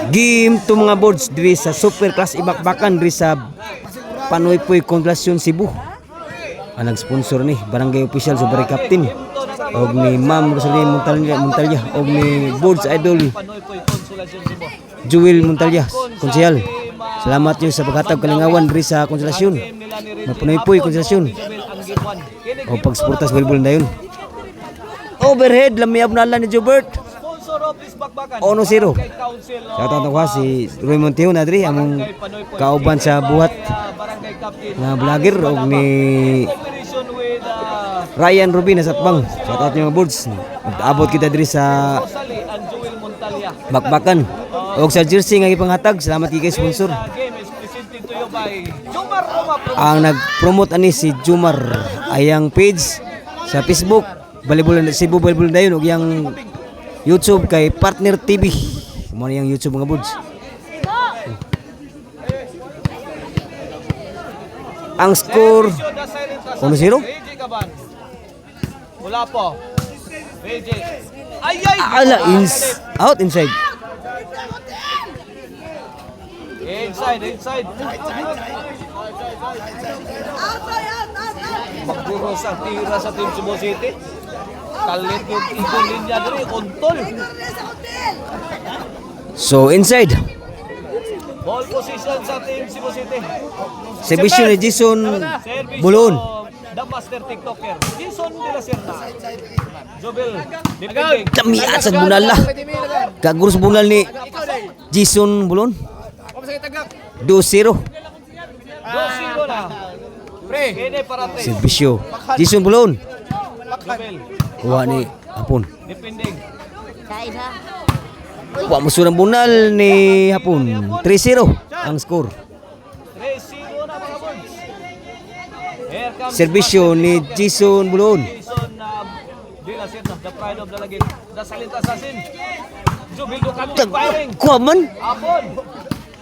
Game to mga boards diri sa Super Class Ibakbakan diri sa Panoy-Poy Congregasyon Cebu. Ang nag-sponsor ni Barangay Official Subari Captain og ni Ma'am Rosalie Montalya og ni Boards Idol Jewel Montalya, konsehal. Salamat niyo sa paghatag kalingawan diri sa konsolasyon. Mapanoy-poy konsolasyon. O pagsuporta sa volleyball na yun. Overhead lamiyab na ni Jobert. 1-0. Shoutout ako si Roy Monteo na diri among kauban sa buhat na vlogger og ni Ryan Rubin sa Atbang. Shoutout niyo mga boards. Abot kita diri sa Bakbakan. Og sa jersey nga ipanghatag, salamat kay sponsor. Ang nag-promote ani si Jumar ayang page sa Facebook Volleyball Cebu Volleyball dayon og yang YouTube kay Partner TV. Mo yang YouTube mga boards. Ang score 1-0. Wala po. Out inside. Inside. Magburos ang tira sa Team Cebu City. Kalit yung ikong linya diri, kontol. So inside. Ball position sa Team Cebu City. Servicio ni Jason Bulon. The Master TikToker. Jason de la Serna. Jobel. Dipending. Lamiat sa bunal la. Kagurus bunal ni Jason Bulon. 2-0. 2-0 na. Pre. Kene para pre. Servicio. Jason Bulon. Jobel. Kuha ni Hapon. Dipending. Kuha mo sunang bunal ni Hapon. 3-0 ang score. 3-0 na mga boys. Here comes Servisyo ni Jason Bulon. Jason de la Serna, the pride of the Lagit. The silent assassin. Jobel Ducan firing. Kuha man. Hapon.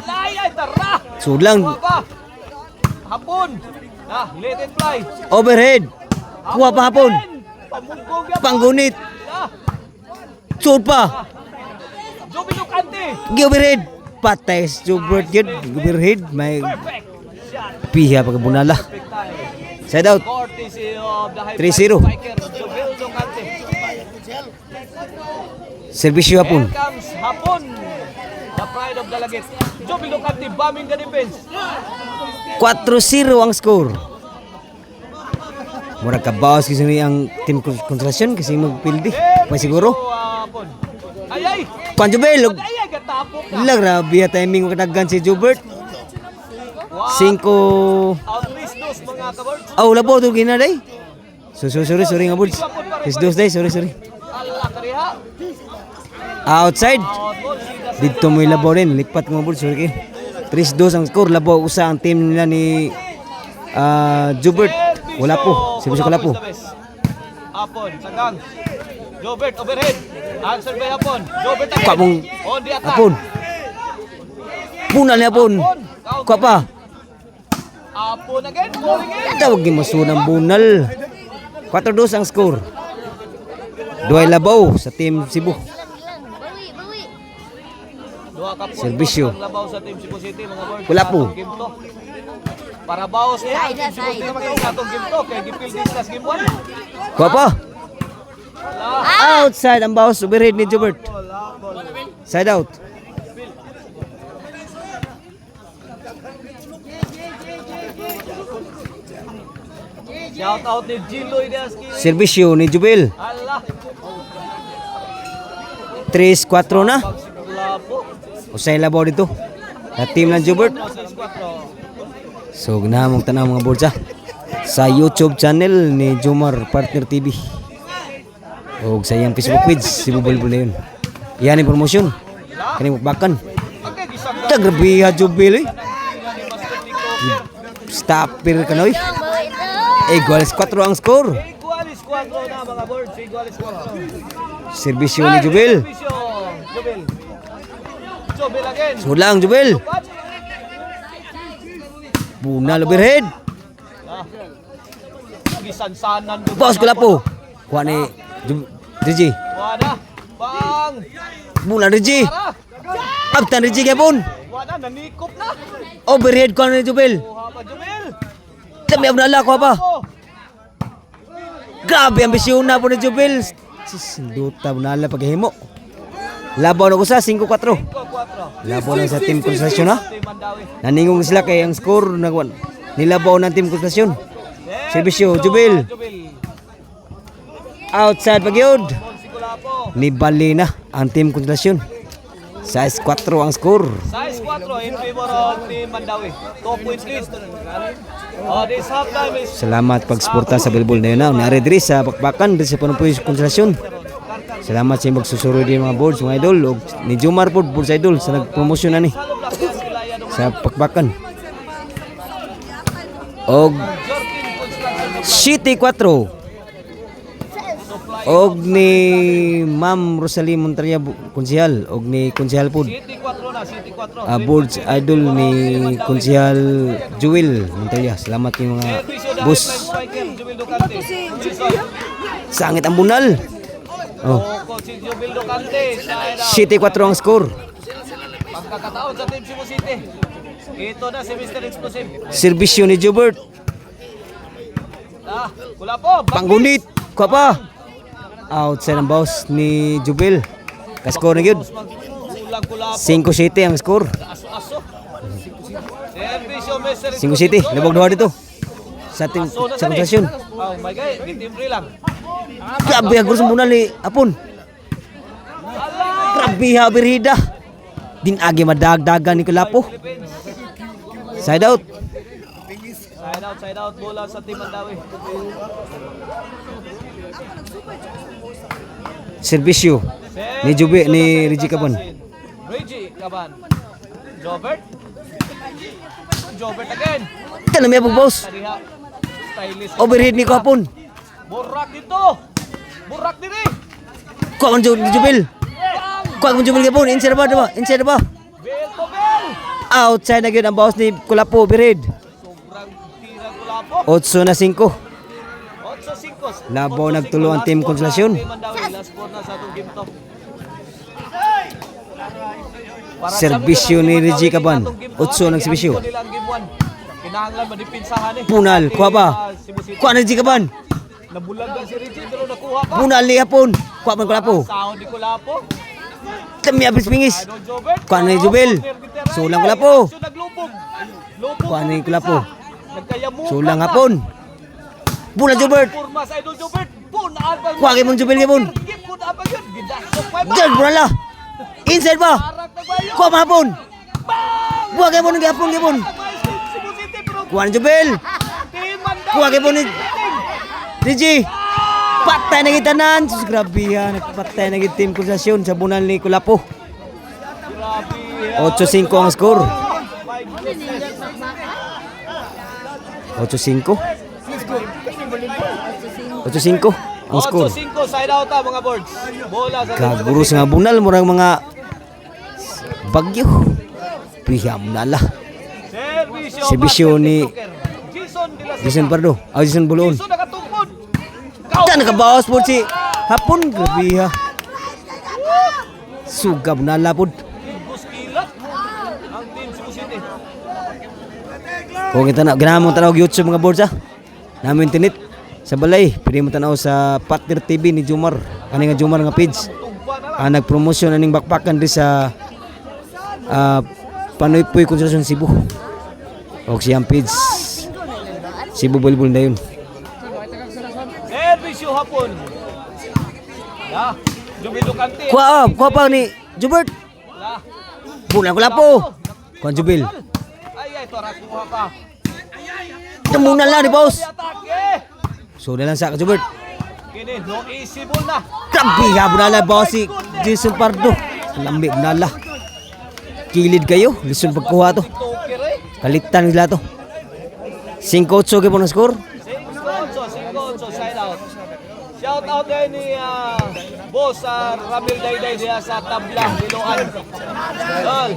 Ay, tara! Sulang. Hapon. Let it fly. Overhead. Kuha pa Hapon. Pamugog yan. Panggunit. Sud pa. Jobel Ducante. Overhead. Patay sa Jobert yun. Overhead. May Perfect shot. piha pagkabunala. Perfect time. Side out. Courtesy of the high 3-0. striker, Jobel Ducante. Servisyo Hapon. Here comes Hapon. The pride of the Lagit. Jobel Ducante bombing the defense. 4-0 ang score. Murag kabawas kasi ni ang team konsentrasyon kasi magpildi. Pa siguro. Hapon. Ay! Panjubel. Ay, gatapok na. Ila grabe ya timing kadagan si Jobert. 5 Outreach dos mga kabords. labo to gina day. Sorry nga boards. Dos day, sorry. Allah kariha. Outside. Outball. Dito mo ilabo rin. Lipat mga boards. Sorry kayo. 3-2 ang score. Labo usa ang team nila ni Jobert. Wala po. Servisyo wala po. Hapon, sagang. Jobert overhead. Answer by Hapon. Jobert again. Kapong On the attack. Hapon. Bunal ni Hapon. Kuha pa. Hapon again. Bowling in. Tawag ni masunang bunal. 4-2 ang score. Duay labaw sa team Cebu. Dua ka po. Servisyo. Ang labaw sa Team Cebu City mga board. Wala po. Atong game to. Para bawas niya. Team Cebu City sa atong game to. Kaya gipil din sa game 1. Kuha pa. Outside ang bawas. Overhead ni Jobert. Side out. Shout out ni Jiloy Deaski. Servisyo ni Jubel. Allah. 3-4 na. Labo. Usay labaw dito. Sa team ng Jobert. 6-4. So ginamong tanaw mga boards sa YouTube channel ni Jomar Partner TV. O sa iyang Facebook page, Cebu Volleyball na yun. Iyan ang promotion. Kaning bakbakan. Tagrabi ha Jubel eh. Stopper ka na eh. Igualis 4 ang score. Igualis 4 na mga boards. Igualis 4. Servisyo ni Jubel. Jobel again. Sulang Jubel. Bunal overhead. Gisansanan. Bawas ko lapo. Kuha ni Rigi. Wada. Bang. Bunal Rigi. Abtan Reggie Gabon. Wala, nanikop na. Overhead ko ni Jubil. Kuha pa, Jubil. Lami ab nala ko pa. Oh, Grabe ambisyon na po ni Jubil. Sis, duta nala paghimo. Labaw na ko sa 5-4. 5-4. Labaw na sa team konsentrasyon ha. Team Mandawi. Naningong sila kay ang score nagwan. Nilabaw ng team konsentrasyon. Servisyo, Jubil. Jubil. Outside pagyod. Ball si Kulapo. Nibali na ang team konsentrasyon. 6-4 ang score. Size 4 in favor of Team Mandawi. 2 points lead. This halftime is Salamat pagsuporta sa Bilbol na yun. Nari diri sa bakbakan diri sa Panumpuy konsentrasyon. Salamat sa imong susurod din mga boards, mga idol. Og ni Jomar po, boards idol, sa nagpromosyon na ni sa pakbakan. Og City 4. Og ni Ma'am Rosalie Montaria konsehal. Og ni konsehal po. City 4 na, City 4. Boards idol ni konsehal Joel Montaria. Salamat yung mga boss. Jubil Ducante. Sangit ang bunal. Oh. Coach si Jubil Ducante. City 4 ang score. Pagkakataon sa Team Cebu City. Ito na si Mr. Explosive. Servisyo ni Jobert. Kulapo. Panggunit. Kuha pa. Outside ang boss ni Jubil. Ka-score na yun. Kulang Kulapo. 5-7 ang score. Aso-aso. Servisyo Mr. 5-7. Labog na dito. Sa ating sa konsentrasyon. Oh my God. Gitimbre lang. Grabe ang gurus bunal ni Apon. Grabe ha berhida. Dinagi madagdagan ni Kulapo. Side out. Side out. Bola sa Team Mandawi. Servisyo ni Jubi ni Reggie Caban. Reggie Caban. Jobert. Jobert again. Kana may abog boss. Tariha. Stylist. Overhead ni Kapon. Burak dito. Burak diri. Kuha man Jubil. Kuha man Jubil Kapon. Inside ba diba? Inside ba? Bell to bell. Outside na yun ang boss ni Kulapo overhead. Sobrang tira Kulapo. 8-5. 8-5. Labaw nagtulo ang team konsolasyon. Team Mandawi. Last score na sa atong game to. Serbisyo ni Reggie Caban. 8 ng serbisyo. Kinahanglan madipinsahan eh. Punal. Kuha ba? Kuha na Reggie Caban. Nabulagan si Reggie pero nakuha pa. Punal ni Hapon. Kuha man Kulapo. Sahod ni Kulapo. Tami abis pingis. Idol Jobert. Kuha na ni Jubil. Sulang Kulapo. Naglubog. Lubog. Kuha na ni Kulapo. Nagkayamukan Sulang na. Hapon. Punal Jobert. Purma sa Idol Jobert. Punaan pa. Kuha kay mong Jubil Gabon. Punaan pa yun. Gidasok pa ba? Diyan punal la. Inside ba? Parang nagbayo. Kuha man Hapon. Kuha kay mong Hapon Gabon. Cebu City pero Kuha ni Jubil. Team Mandawi. Kuha kay mong ni Reggie. Patay na gitanan. Sus, grabe ha. Nagpatay na git team konsentrasyon sa bunal ni Kulapo. Grabe. 8-5 ang score. 8-5. 8-5 ang score. 8-5 side out ha mga boards. Bola sa Kagurus nga bunal murang mga bagyo. Piham nala. Serbisyo ni Jason Pardo. Jason Buloon. Jason nakatungkod. Diyan nakabawas po si Hapon. Grabe ha. Sugab nala po. Buskilat ang team Cebu City. Kung kita na, ganahan mong tanaw YouTube mga boards ha. Namin tinit sa balay. Pwede mo tanaw sa Partner TV ni Jomar. Kani nga Jomar nga page. Nagpromosyon aning bakbakan di sa Panuypoy Konsolasyon Cebu. O siyang page. Cebu Bulbul na yun. Servisyo hapon. Ya, Jubil Ducante. Kuha pa ni Jubert. La. Bulan ko lapo. Kuha Jubil. Ay, ito kuha pa. Muna lang ni boss. Atake. So na lang sa Jubert. Kini no easy ball na. Grabe ha, bunala boss si Jason Pardo. Lambi bunala. Kilid kayo, listen pagkuha to. Toker eh. Kalitan nila to. 5-8 kayo po na score. 5-8 side out. Shout out din ni boss Ramil Dayday diya sa tabla Diloan. Tol.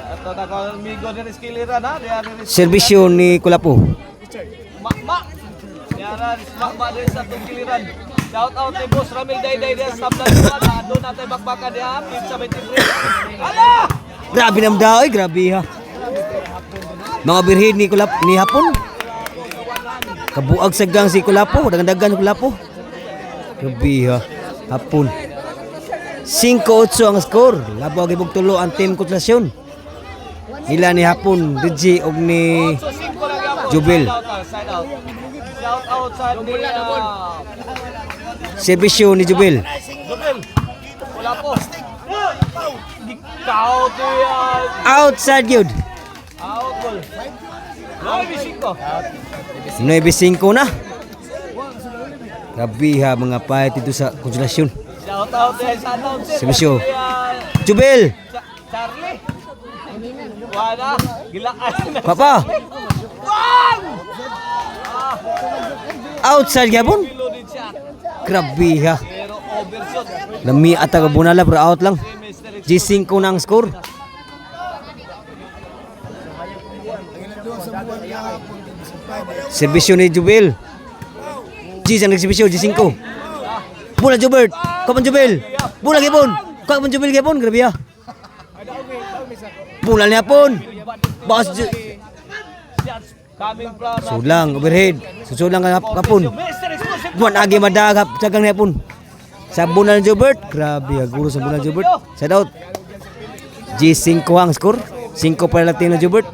Ato na ka amigo ni Skiliran ha, diya ni Servisyo ni Kulapo. Makma. Diya na Makma din sa Tugiliran. Shout out ni Boss Ramil Dayday diya sa tabla liloan. Doon natin bakbakan diya. Pin 73. Ala! Grabe naman daw, grabe ha. Mga birhid ni hapon. Kabuag sagang si Kulapo, dagan-dagan si Kulapo. Grabe ha, hapon. 5-8 ang score. Labaw gibog tulo ang team Konsolasyon. Nila ni hapon, Reggie og ni So 5 lang yapon. Jubil. Side out. Shout out sa ni Serbisyo ni Jubil. Jubil. Wala po. Ikaw to yan. Outside yun. Out ball. Loy bisiko. 9-5 na. Grabe ha, mga pahit dito sa Konsolasyon. Shout out din sa announcer. Serbisyo. Jubil. Charlie. Wala. Gilaan na. Papa. Bang! Outside gyapon. Kilo din siya. Grabe ha. Pero overshot. Lami ata ka bunala pero out lang. Si Mr. G5 na ang score. Serbisyo ni Jubil. G ang nagserbisyo, G5. Bola Jubert. Kapan Jubil? Bola gipon. Kapan Jubil gipon? Grabe ha. Bola niya pon. Boss Shots coming from Sulang, overhead. Susulang ka kapon. Mr. Exclusive. Buwan agi madagap. Sagang niya pon. Sa bunal Jubert. Grabe ha. Guro sa bunal Jubert. Side out. G5 ang score. 5 para Latino Jubert.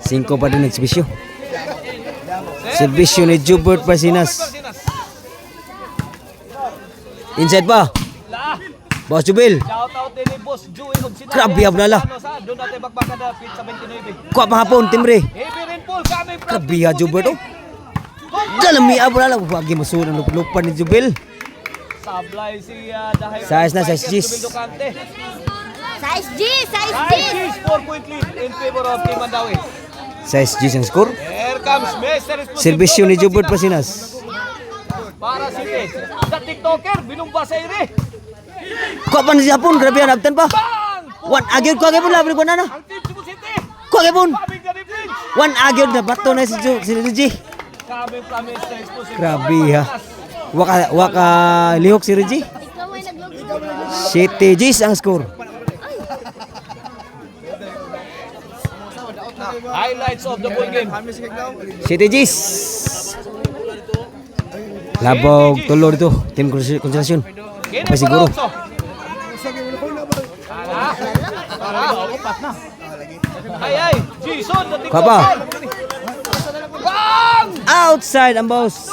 5 pa din nagsibisyo. Serbisyo ni Jubert Pasinas. Inside pa. La. Boss Jubil. Shout out din ni Boss Joey og sinabi. Grabe, abnala. Doon natin bakbakan na pin 79. Kuha mahapon, timbre. Heavy rainfall coming from Grabe ha, Jubert oh. Galami abra lang. Wagi masura ng lupan ni Jubil. Sablay si dahil Size na, size G's. Size G, size G. 4 point lead in favor of Team Mandawi. Size G ang score. Here comes Mr. Exclusive. Serbisyo ni Jubert Pasinas. Para City. Sa TikToker, binumba sa ire. Kuha pa na siya pun. Grabe yan, abtan pa. Bang! One agyon, kuha kipon laban ko na na. Ang Team Cebu City. Kuha kipon. Coming the defense. One agyon na bato na si Reggie. Coming from Mr. Exclusive. Grabe ha. Waka lihok si Reggie. Ikaw ay naglog. City G's ang score. Highlights of the ball game. City G's. Labog tulo dito. Team Konsolasyon. Pa siguro. Ay, Jason. Papa. Bang! Outside ang boss.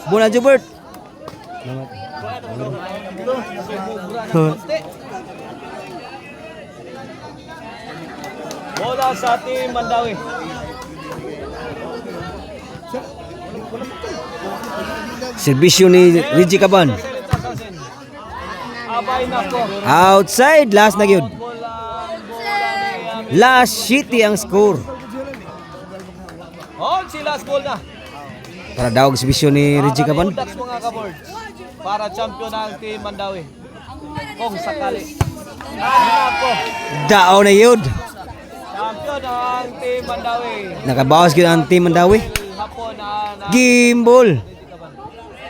Bola Jubert. Bola sa Team Mandawi. Serbisyo ni Reggie Caban. Abay na po. Outside last na gyud. Last City ang score. On si last goal na. Para daw serbisyo ni Reggie Caban. Para mga kaboards. Para champion ang Team Mandawi. Kung sakali. Ako. Dao na yun. Champion ang Team Mandawi. Nakabawas gyud ang team Mandawi. Hapon na Gimbol.